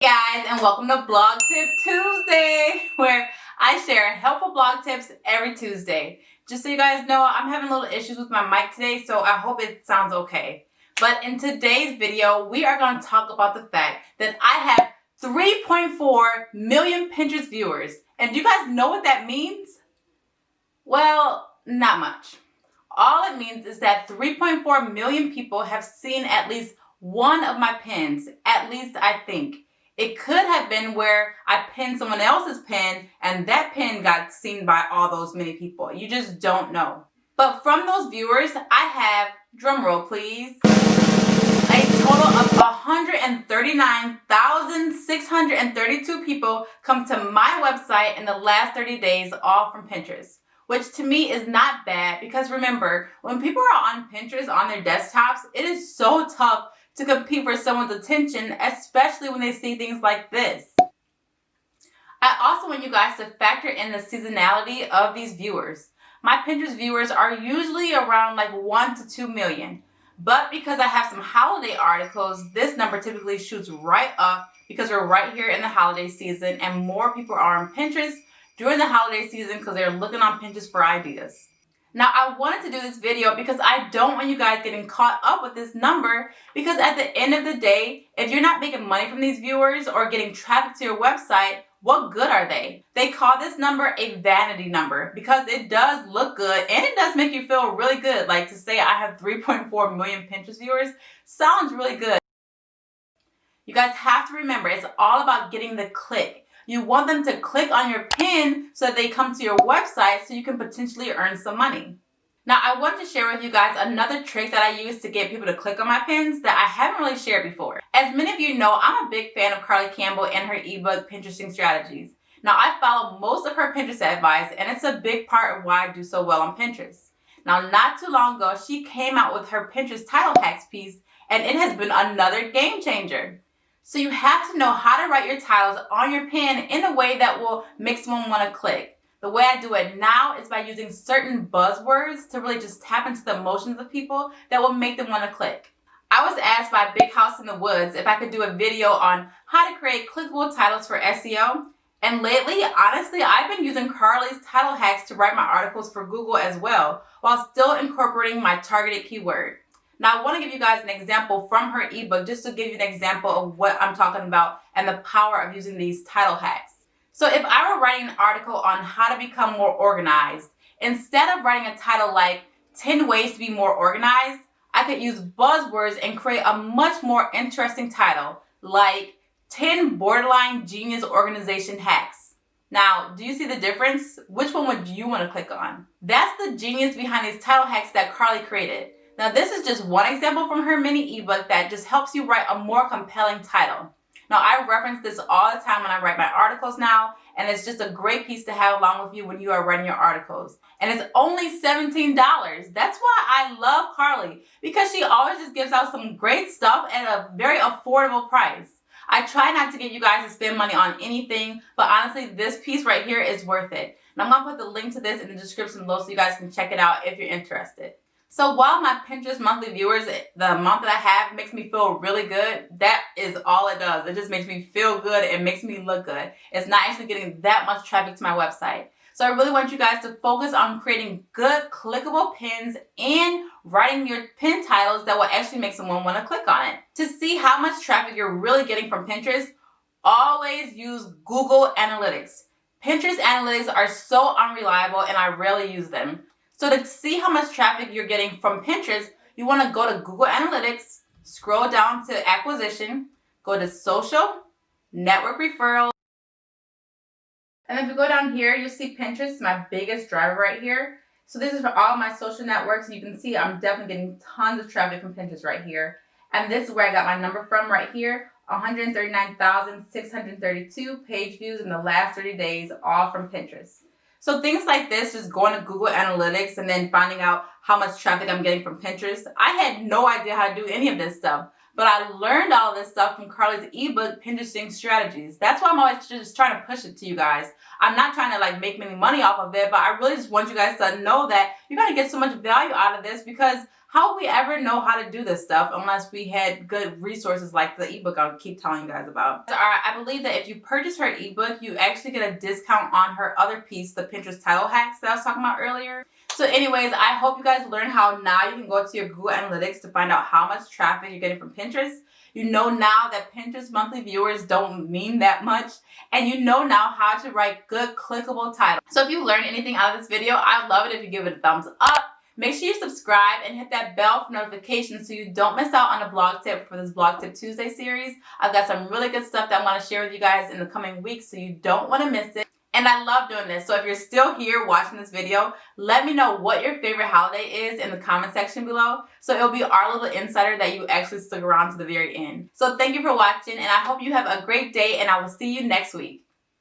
Hey guys, and welcome to Blog Tip Tuesday, where I share helpful blog tips every Tuesday. Just so you guys know, I'm having little issues with my mic today, so I hope it sounds okay. But in today's video, we are going to talk about the fact that I have 3.4 million Pinterest viewers. And do you guys know what that means? Well, not much. All it means is that 3.4 million people have seen at least one of my pins, at least I think. It could have been where I pinned someone else's pin and that pin got seen by all those many people. You just don't know. But from those viewers, I have, drumroll please, a total of 139,632 people come to my website in the last 30 days, all from Pinterest. Which to me is not bad because remember, when people are on Pinterest on their desktops, it is so tough to compete for someone's attention, especially when they see things like this. I also want you guys to factor in the seasonality of these viewers. My Pinterest viewers are usually around like 1 to 2 million. But because I have some holiday articles, this number typically shoots right up because we're right here in the holiday season and more people are on Pinterest during the holiday season because they're looking on Pinterest for ideas. Now, I wanted to do this video because I don't want you guys getting caught up with this number because at the end of the day, if you're not making money from these viewers or getting traffic to your website, what good are they? They call this number a vanity number because it does look good and it does make you feel really good. Like to say I have 3.4 million Pinterest viewers sounds really good. You guys have to remember, it's all about getting the click. You want them to click on your pin so that they come to your website so you can potentially earn some money. Now, I want to share with you guys another trick that I use to get people to click on my pins that I haven't really shared before. As many of you know, I'm a big fan of Carly Campbell and her ebook, Pinteresting Strategies. Now, I follow most of her Pinterest advice, and it's a big part of why I do so well on Pinterest. Now, not too long ago, she came out with her Pinterest title hacks piece, and it has been another game changer. So you have to know how to write your titles on your pin in a way that will make someone want to click. The way I do it now is by using certain buzzwords to really just tap into the emotions of people that will make them want to click. I was asked by Big House in the Woods if I could do a video on how to create clickable titles for SEO. And lately, honestly, I've been using Carly's title hacks to write my articles for Google as well, while still incorporating my targeted keyword. Now, I want to give you guys an example from her ebook just to give you an example of what I'm talking about and the power of using these title hacks. So if I were writing an article on how to become more organized, instead of writing a title like 10 ways to be more organized, I could use buzzwords and create a much more interesting title like 10 borderline genius organization hacks. Now, do you see the difference? Which one would you want to click on? That's the genius behind these title hacks that Carly created. Now, this is just one example from her mini ebook that just helps you write a more compelling title. Now, I reference this all the time when I write my articles now, and it's just a great piece to have along with you when you are writing your articles. And it's only $17. That's why I love Carly, because she always just gives out some great stuff at a very affordable price. I try not to get you guys to spend money on anything, but honestly, this piece right here is worth it. And I'm going to put the link to this in the description below so you guys can check it out if you're interested. So while my Pinterest monthly viewers, the amount that I have makes me feel really good, that is all it does. It just makes me feel good. It makes me look good. It's not actually getting that much traffic to my website. So I really want you guys to focus on creating good clickable pins and writing your pin titles that will actually make someone want to click on it. To see how much traffic you're really getting from Pinterest, always use Google Analytics. Pinterest Analytics are so unreliable and I rarely use them. So to see how much traffic you're getting from Pinterest, you want to go to Google Analytics, scroll down to Acquisition, go to Social, Network Referrals. And if you go down here, you'll see Pinterest, my biggest driver right here. So this is for all my social networks. You can see I'm definitely getting tons of traffic from Pinterest right here. And this is where I got my number from right here. 139,632 page views in the last 30 days, all from Pinterest. So things like this, just going to Google Analytics and then finding out how much traffic I'm getting from Pinterest. I had no idea how to do any of this stuff, but I learned all this stuff from Carly's ebook, Pinteresting Strategies. That's why I'm always just trying to push it to you guys. I'm not trying to like make any money off of it, but I really just want you guys to know that you're going to get so much value out of this because how would we ever know how to do this stuff unless we had good resources like the ebook I'll keep telling you guys about? Alright, I believe that if you purchase her ebook, you actually get a discount on her other piece, the Pinterest title hacks that I was talking about earlier. So anyways, I hope you guys learn how now you can go to your Google Analytics to find out how much traffic you're getting from Pinterest. You know now that Pinterest monthly viewers don't mean that much. And you know now how to write good clickable titles. So if you learned anything out of this video, I'd love it if you give it a thumbs up. Make sure you subscribe and hit that bell for notifications so you don't miss out on a blog tip for this Blog Tip Tuesday series. I've got some really good stuff that I want to share with you guys in the coming weeks, so you don't want to miss it. And I love doing this. So if you're still here watching this video, let me know what your favorite holiday is in the comment section below. So it'll be our little insider that you actually stuck around to the very end. So thank you for watching, and I hope you have a great day, and I will see you next week.